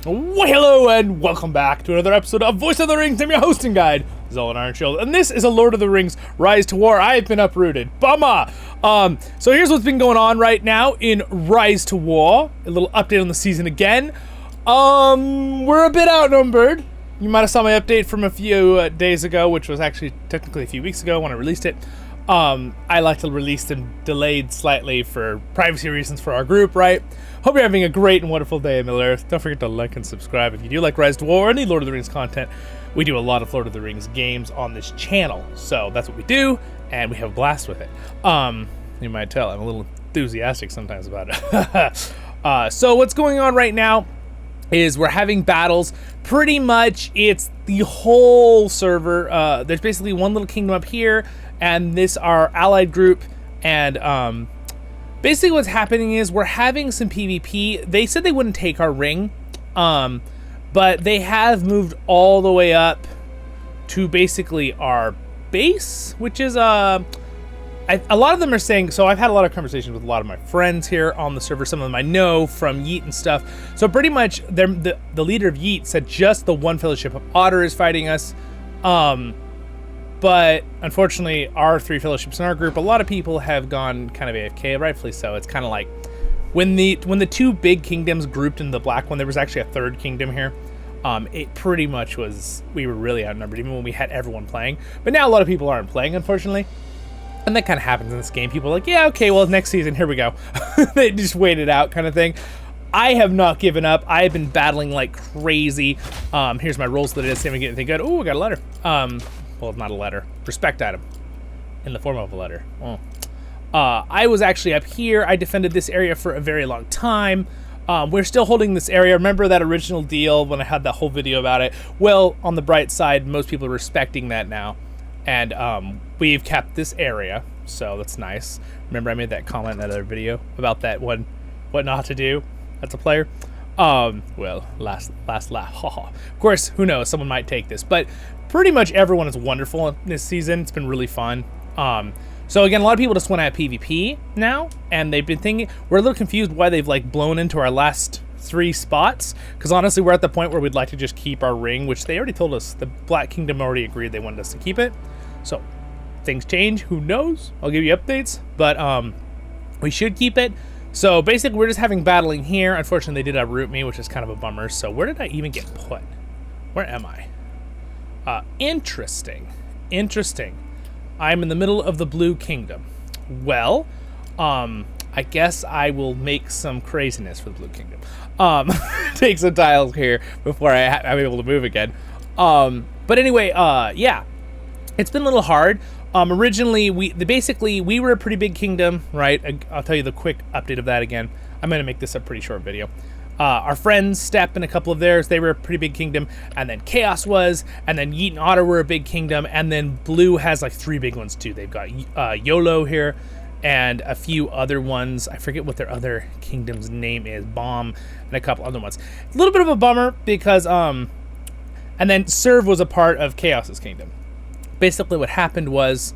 Well, hello and welcome back to another episode of Voice of the Rings. I'm your hosting guide, Zollin Ironshield, and this is a Lord of the Rings RiseToWar. I have been uprooted. Bummer! So here's what's been going on right now in RiseToWar. A little update on the season again. We're a bit outnumbered. You might have saw my update from a few days ago, which was actually technically a few weeks ago when I released it. I like to release them delayed slightly for privacy reasons for our group, right? Hope you're having a great and wonderful day in Middle Earth. Don't forget to like and subscribe if you do like RiseToWar or any Lord of the Rings content. We do a lot of Lord of the Rings games on this channel, so that's what we do, and we have a blast with it. You might tell I'm a little enthusiastic sometimes about it. So what's going on right now is we're having battles. Pretty much it's the whole server. There's basically one little kingdom up here, and this our allied group, and basically what's happening is we're having some PvP. They said they wouldn't take our ring, but they have moved all the way up to basically our base, which is a lot of them are saying, so I've had a lot of conversations with a lot of my friends here on the server. Some of them I know from Yeet and stuff. So pretty much the leader of Yeet said just the one fellowship of Otter is fighting us. But unfortunately, our three fellowships in our group, a lot of people have gone kind of AFK, rightfully so. It's kind of like when the two big kingdoms grouped into the black one, there was actually a third kingdom here. It pretty much was, we were really outnumbered even when we had everyone playing. But now a lot of people aren't playing, unfortunately. And that kind of happens in this game. People are like, yeah, okay, well, next season, here we go. They just wait it out kind of thing. I have not given up. I have been battling like crazy. Here's my rolls that I didn't see me get anything good. Oh, I got a letter. Well, not a letter. Respect item. In the form of a letter. Oh. I was actually up here. I defended this area for a very long time. We're still holding this area. Remember that original deal when I had that whole video about it? Well, on the bright side, most people are respecting that now. And we've kept this area, so that's nice. Remember I made that comment in that other video about that one, what not to do as a player? Well, last laugh, haha. Of course, who knows, someone might take this, but pretty much everyone is wonderful in this season. It's been really fun. So again, a lot of people just want to have PvP now, and they've been thinking, we're a little confused why they've like blown into our last 3 spots, because honestly we're at the point where we'd like to just keep our ring, which they already told us, the Black Kingdom already agreed they wanted us to keep it. So things change, who knows? I'll give you updates, but we should keep it. So basically we're just having battling here. Unfortunately they did uproot me, which is kind of a bummer. So where did I even get put? Where am I? Interesting. I'm in the middle of the Blue Kingdom. Well, I guess I will make some craziness for the Blue Kingdom. Take some tiles here before I'm able to move again. But anyway, yeah, it's been a little hard. Originally, we were a pretty big kingdom, right? I'll tell you the quick update of that again. I'm going to make this a pretty short video. Our friends, Step and a couple of theirs, they were a pretty big kingdom, and then Chaos was, and then Yeet and Otter were a big kingdom, and then Blue has like 3 big ones too. They've got YOLO here, and a few other ones. I forget what their other kingdom's name is, Bomb, and a couple other ones. A little bit of a bummer because, and then Serve was a part of Chaos's kingdom. Basically what happened was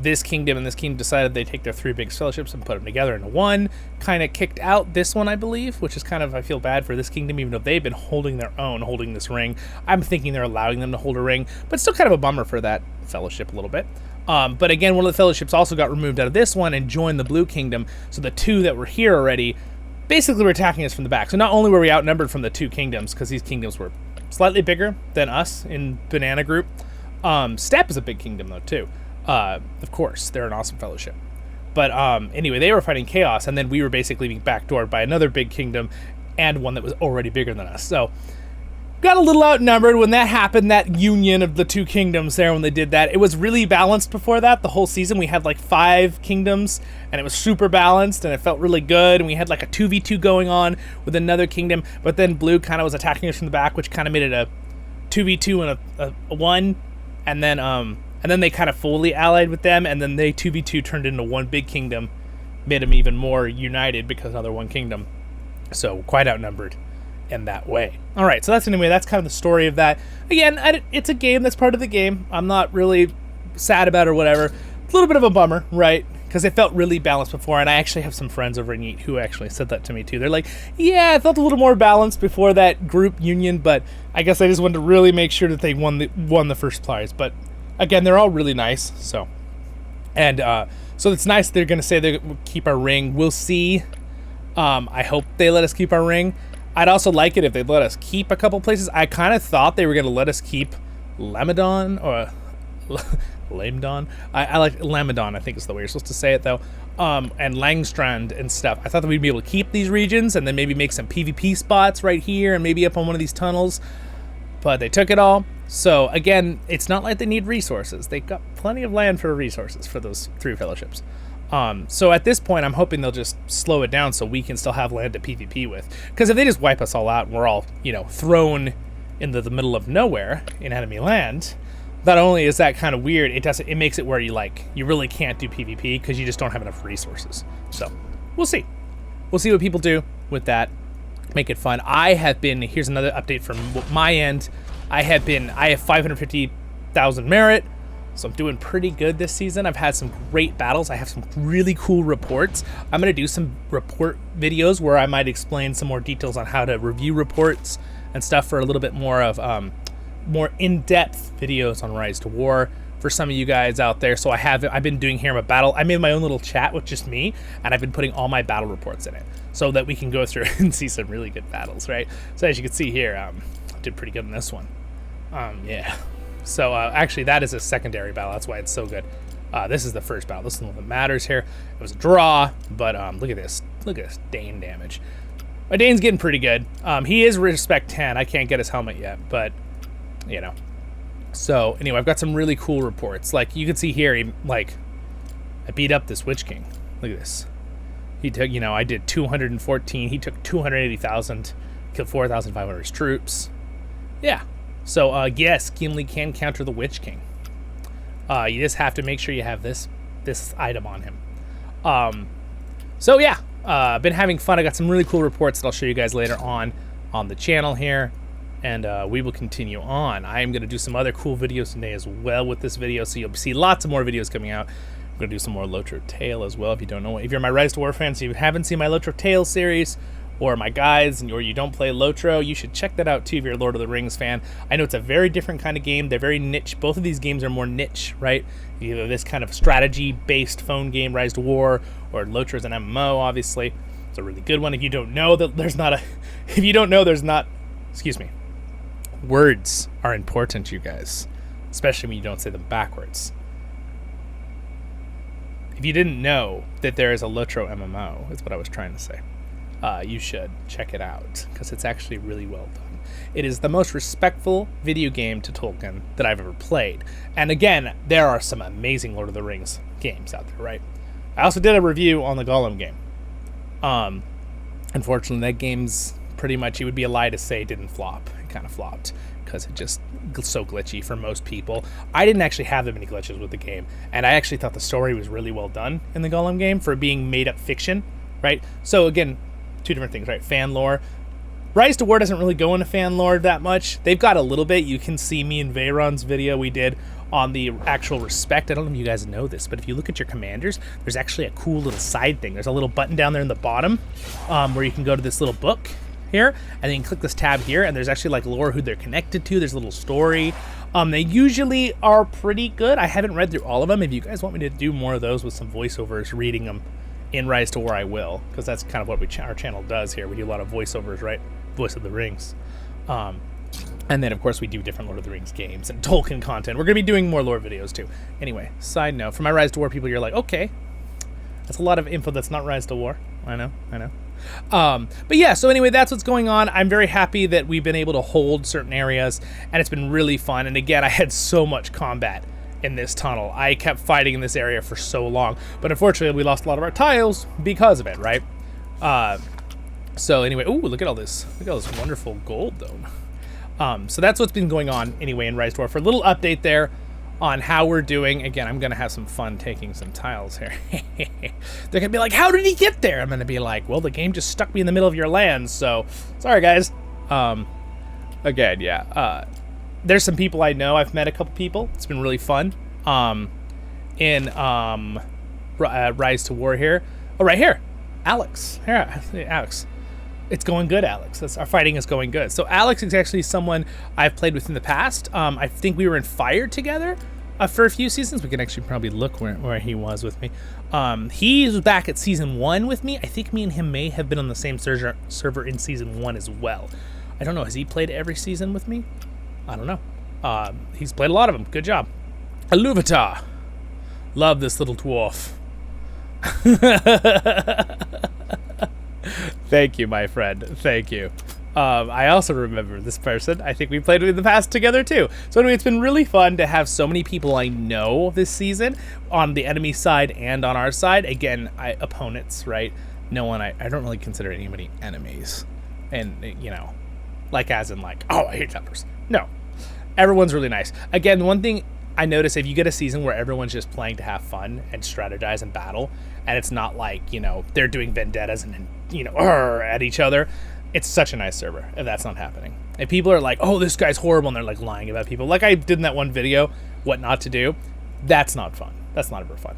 this kingdom and this kingdom decided they take their 3 big fellowships and put them together into one, kind of kicked out this one, I believe, which is kind of, I feel bad for this kingdom, even though they've been holding their own, holding this ring. I'm thinking they're allowing them to hold a ring, but still kind of a bummer for that fellowship a little bit. But again, one of the fellowships also got removed out of this one and joined the Blue Kingdom, so the 2 that were here already basically were attacking us from the back. So not only were we outnumbered from the 2 kingdoms, because these kingdoms were slightly bigger than us in Banana Group. Step is a big kingdom though too. Of course, they're an awesome fellowship. But anyway, they were fighting Chaos, and then we were basically being backdoored by another big kingdom and one that was already bigger than us. So got a little outnumbered when that happened, that union of the 2 kingdoms there when they did that. It was really balanced before that. The whole season we had like 5 kingdoms, and it was super balanced, and it felt really good, and we had like a 2v2 going on with another kingdom, but then Blue kind of was attacking us from the back, which kind of made it a 2v2 and a 1, and then they kind of fully allied with them, and then they 2v2 turned into one big kingdom, made them even more united because now they're one kingdom. So quite outnumbered in that way. All right, so that's kind of the story of that. Again, it's a game, that's part of the game. I'm not really sad about it or whatever. It's a little bit of a bummer, right? because it felt really balanced before, and I actually have some friends over in Yeet who actually said that to me too. They're like, yeah, it felt a little more balanced before that group union, but I guess I just wanted to really make sure that they won the first prize. But again, they're all really nice, so. And so it's nice they're going to say they keep our ring. We'll see. I hope they let us keep our ring. I'd also like it if they'd let us keep a couple places. I kind of thought they were going to let us keep Lamadon, or Lamedon. I like Lamadon, I think is the way you're supposed to say it, though. And Langstrand and stuff. I thought that we'd be able to keep these regions and then maybe make some PvP spots right here and maybe up on one of these tunnels. But they took it all. So, again, it's not like they need resources. They got plenty of land for resources for those 3 fellowships. So at this point, I'm hoping they'll just slow it down so we can still have land to PvP with. Because if they just wipe us all out and we're all, you know, thrown into the middle of nowhere in enemy land, not only is that kind of weird, it makes it where you really can't do PvP because you just don't have enough resources. So we'll see. We'll see what people do with that. Make it fun. Here's another update from my end. I have 550,000 merit, so I'm doing pretty good this season. I've had some great battles. I have some really cool reports. I'm going to do some report videos where I might explain some more details on how to review reports and stuff for a little bit more of more in-depth videos on RiseToWar for some of you guys out there. So I've been doing here my battle. I made my own little chat with just me, and I've been putting all my battle reports in it so that we can go through and see some really good battles, right? So as you can see here, I did pretty good in this one. Yeah. So actually, that is a secondary battle. That's why it's so good. This is the first battle. This is the one that matters here. It was a draw, but look at this. Look at this Dane damage. My Dane's getting pretty good. He is respect 10. I can't get his helmet yet, but, you know. So, anyway, I've got some really cool reports. Like, you can see here, I beat up this Witch King. Look at this. He took, I did 214. He took 280,000, killed 4,500 troops. Yeah. So, yes, Gimli can counter the Witch King. You just have to make sure you have this item on him. So, yeah. Been having fun. I got some really cool reports that I'll show you guys later on the channel here. And we will continue on. I am going to do some other cool videos today as well with this video, so you'll see lots of more videos coming out. I'm going to do some more Lotro Tale as well. If you don't know, if you're my RiseToWar fans, if you haven't seen my Lotro Tale series or my guides, or you don't play Lotro, you should check that out too if you're a Lord of the Rings fan. I know it's a very different kind of game. They're very niche. Both of these games are more niche, right? Either this kind of strategy-based phone game, RiseToWar, or Lotro is an MMO, obviously. It's a really good one. If you don't know that excuse me. Words are important, you guys, especially when you don't say them backwards. If you didn't know that there is a Lotro MMO, is what I was trying to say, you should check it out, because it's actually really well done. It is the most respectful video game to Tolkien that I've ever played. And again, there are some amazing Lord of the Rings games out there, right? I also did a review on the Gollum game. Unfortunately, that game's pretty much, it would be a lie to say it didn't flop. It kind of flopped because it just so glitchy for most people. I didn't actually have that many glitches with the game, and I actually thought the story was really well done in the Gollum game for being made up fiction, right? So again, two different things, right? Fan lore. RiseToWar doesn't really go into fan lore that much. They've got a little bit. You can see me and Veyron's video we did on the actual respect. I don't know if you guys know this, but if you look at your commanders, there's actually a cool little side thing. There's a little button down there in the bottom where you can go to this little book here, and then you can click this tab here, and there's actually like lore who they're connected to. There's a little story. They usually are pretty good. I haven't read through all of them. If you guys want me to do more of those with some voiceovers, reading them in RiseToWar, I will, because that's kind of what our channel does here. We do a lot of voiceovers, right? Voice of the Rings. And then, of course, we do different Lord of the Rings games and Tolkien content. We're going to be doing more lore videos, too. Anyway, side note, for my RiseToWar people, you're like, okay, that's a lot of info that's not RiseToWar. I know. But yeah, so anyway, that's what's going on. I'm very happy that we've been able to hold certain areas, and it's been really fun. And again, I had so much combat in this tunnel. I kept fighting in this area for so long, but unfortunately, we lost a lot of our tiles because of it, right? So anyway, ooh, look at all this. Look at all this wonderful gold, though. So that's what's been going on anyway in RiseToWar. For a little update there on how we're doing. Again, I'm going to have some fun taking some tiles here. They're going to be like, how did he get there? I'm going to be like, well, the game just stuck me in the middle of your lands, so sorry, guys. Again, yeah. There's some people I know. I've met a couple people. It's been really fun. In RiseToWar here. Oh, right here. Alex. Here, Alex. It's going good, Alex. Our fighting is going good. So Alex is actually someone I've played with in the past. I think we were in Fire together for a few seasons. We can actually probably look where he was with me. He was back at season 1 with me. I think me and him may have been on the same server in season 1 as well. I don't know. Has he played every season with me? I don't know. He's played a lot of them. Good job. Aluvatar. Love this little dwarf. Thank you, my friend. Thank you. I also remember this person. I think we played in the past together too. So anyway, it's been really fun to have so many people I know this season on the enemy side and on our side. Again, opponents, right? No one, I don't really consider anybody enemies. And, you know, like as in like, oh, I hate that person. No. Everyone's really nice. Again, one thing I notice, if you get a season where everyone's just playing to have fun and strategize and battle, and it's not like, you know, they're doing vendettas and, you know, at each other, it's such a nice server if that's not happening. If people are like, oh, this guy's horrible, and they're like lying about people, like I did in that one video, what not to do, that's not fun. That's not ever fun.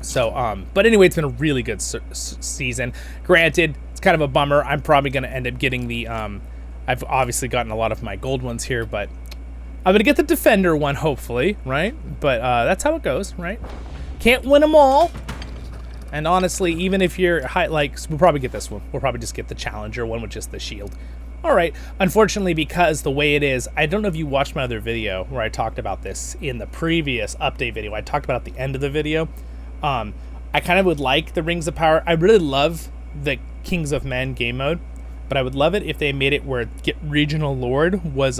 So, but anyway, it's been a really good season. Granted, it's kind of a bummer. I'm probably going to end up getting the, I've obviously gotten a lot of my gold ones here, but I'm going to get the Defender one, hopefully, right? But that's how it goes, right? Can't win them all. And honestly, even if you're high, like, we'll probably get this one. We'll probably just get the Challenger one with just the shield. All right. Unfortunately, because the way it is, I don't know if you watched my other video where I talked about this in the previous update video. I talked about at the end of the video. I kind of would like the Rings of Power. I really love the Kings of Men game mode, but I would love it if they made it where get Regional Lord was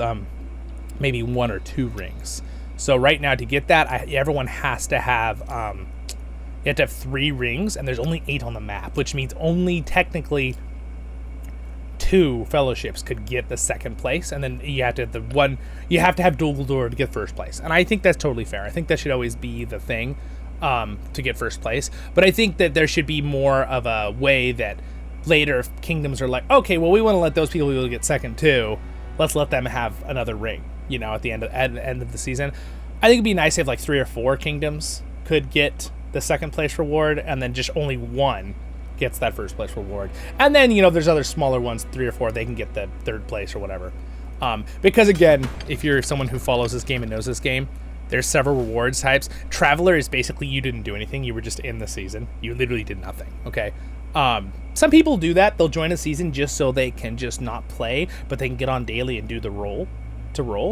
maybe 1 or 2 rings. So right now, to get that, everyone has to have you have to have 3 rings, and there's only 8 on the map, which means only technically 2 fellowships could get the 2nd place, and then you have to have to have Dumbledore to get 1st place. And I think that's totally fair. I think that should always be the thing to get 1st place. But I think that there should be more of a way that later kingdoms are like, okay, well, we want to let those people get 2nd too. Let's let them have another ring, you know, at the end of the season. I think it'd be nice if like 3 or 4 kingdoms could get the 2nd place reward, and then just only 1 gets that 1st place reward. And then, you know, there's other smaller ones, 3 or 4, they can get the 3rd place or whatever. Because again, if you're someone who follows this game and knows this game, there's several rewards types. Traveler is basically you didn't do anything. You were just in the season. You literally did nothing, okay? Some people do that. They'll join a season just so they can just not play, but they can get on daily and do the roll.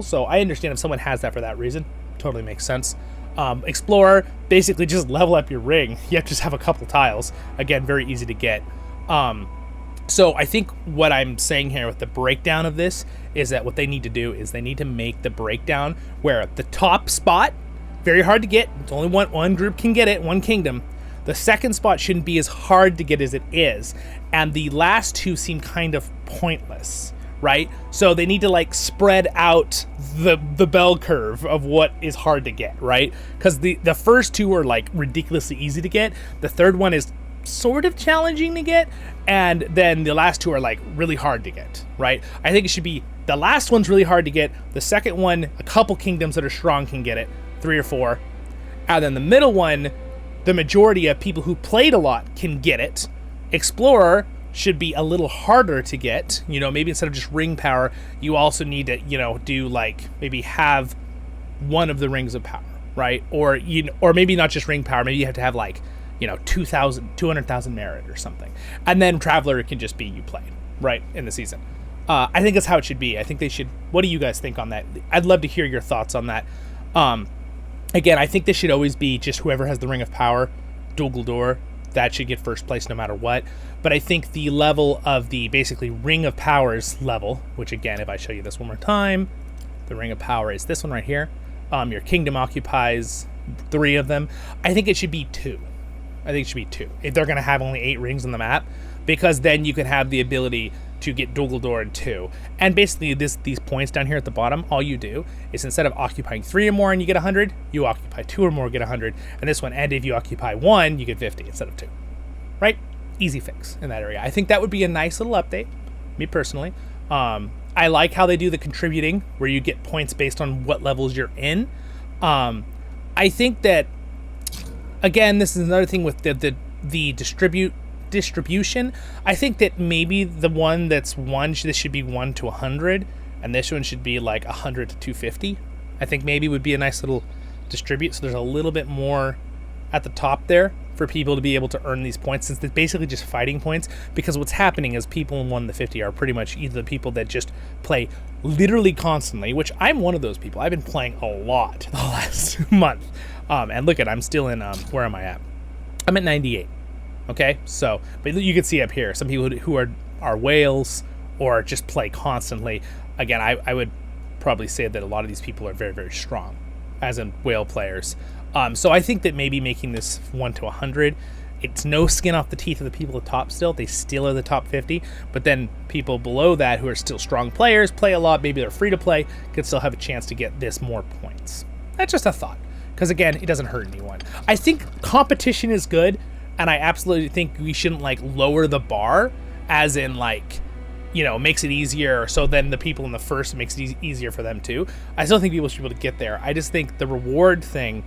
So I understand if someone has that for that reason. Totally makes sense. Explorer, basically just level up your ring. You have to just have a couple tiles. Again, very easy to get. So I think what I'm saying here with the breakdown of this is that what they need to do is they need to make the breakdown where the top spot, very hard to get, it's only one group can get it, one kingdom. The 2nd spot shouldn't be as hard to get as it is, and the last 2 seem kind of pointless, right? So they need to like spread out the bell curve of what is hard to get, right? Because the first 2 are like ridiculously easy to get. The 3rd one is sort of challenging to get, and then the last 2 are like really hard to get, right? I think it should be the last one's really hard to get. The 2nd one, a couple kingdoms that are strong can get it, 3 or 4, and then the middle one, the majority of people who played a lot can get it. Explorer should be a little harder to get. You know, maybe instead of just ring power, you also need to, you know, do like maybe have one of the rings of power, right? Or or maybe not just ring power. Maybe you have to have like, you know, 200,000 merit or something. And then Traveler can just be you played, right, in the season. I think that's how it should be. I think they should. What do you guys think on that? I'd love to hear your thoughts on that. Again, I think this should always be just whoever has the Ring of Power, Dumbledore, that should get 1st place no matter what. But I think the level of the basically Ring of Powers level, which again, if I show you this one more time, the Ring of Power is this one right here. Your kingdom occupies 3 of them. I think it should be 2. I think it should be 2 if they're going to have only 8 rings on the map, because then you can have the ability to get Dumbledore in 2. And basically these points down here at the bottom, all you do is instead of occupying 3 or more and you get 100, you occupy 2 or more, get 100. And this one, and if you occupy 1, you get 50 instead of 2. Right? Easy fix in that area. I think that would be a nice little update, me personally. I like how they do the contributing, where you get points based on what levels you're in. I think that Again, this is another thing with the distribution. I think that maybe the one that's this should be 1 to 100, and this one should be like 100 to 250. I think maybe would be a nice little distribute, so there's a little bit more at the top there for people to be able to earn these points, since it's basically just fighting points. Because what's happening is people in 1 to 50 are pretty much either the people that just play literally constantly, which I'm one of those people. I've been playing a lot the last month. And look I'm still in, where am I at? I'm at 98. Okay, so, but you can see up here, some people who are whales or just play constantly. Again, I would probably say that a lot of these people are very, very strong, as in whale players. So I think that maybe making this 1 to 100, it's no skin off the teeth of the people at the top still. They still are the top 50, but then people below that who are still strong players, play a lot, maybe they're free to play, could still have a chance to get this more points. That's just a thought, because again, it doesn't hurt anyone. I think competition is good, and I absolutely think we shouldn't like lower the bar, as in like, you know, makes it easier, so then the people in the first, it makes it easier for them too. I still think people should be able to get there. I just think the reward thing,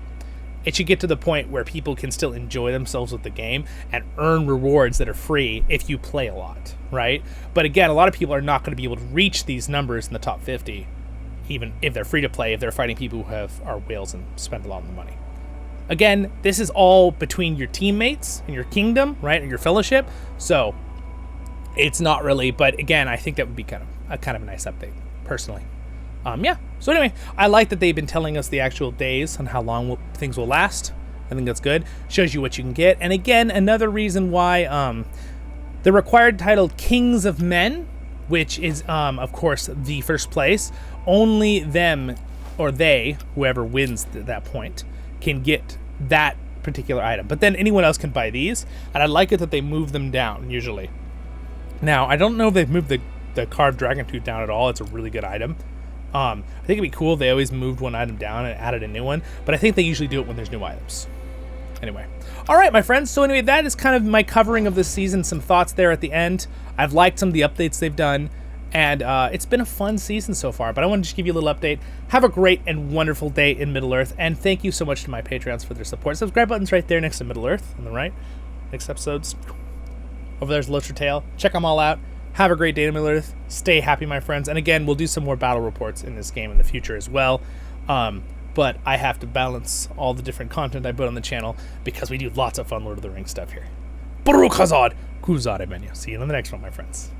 it should get to the point where people can still enjoy themselves with the game and earn rewards that are free if you play a lot, right? But again, a lot of people are not going to be able to reach these numbers in the top 50, even if they're free to play, if they're fighting people who are whales and spend a lot of the money. Again, this is all between your teammates and your kingdom, right, and your fellowship, so it's not really, but again, I think that would be kind of a nice update, personally. Yeah, so anyway, I like that they've been telling us the actual days on how long things will last. I think that's good. Shows you what you can get. And again, another reason why the required title Kings of Men, which is, of course, the first place, only them, or they, whoever wins at that point, can get that particular item. But then anyone else can buy these, and I like it that they move them down, usually. Now, I don't know if they've moved the carved dragon tooth down at all. It's a really good item. I think it'd be cool if they always moved one item down and added a new one, but I think they usually do it when there's new items. Anyway. All right, my friends. So anyway, that is kind of my covering of this season. Some thoughts there at the end. I've liked some of the updates they've done, and it's been a fun season so far, but I want to just give you a little update. Have a great and wonderful day in Middle-earth, and thank you so much to my Patreons for their support. Subscribe button's right there next to Middle-earth on the right. Next episodes. Over there's Lotra Tail. Check them all out. Have a great day in Middle-earth. Stay happy, my friends. And again, we'll do some more battle reports in this game in the future as well. But I have to balance all the different content I put on the channel because we do lots of fun Lord of the Rings stuff here. Baruch Hazad, Kuzad Emenya. See you in the next one, my friends.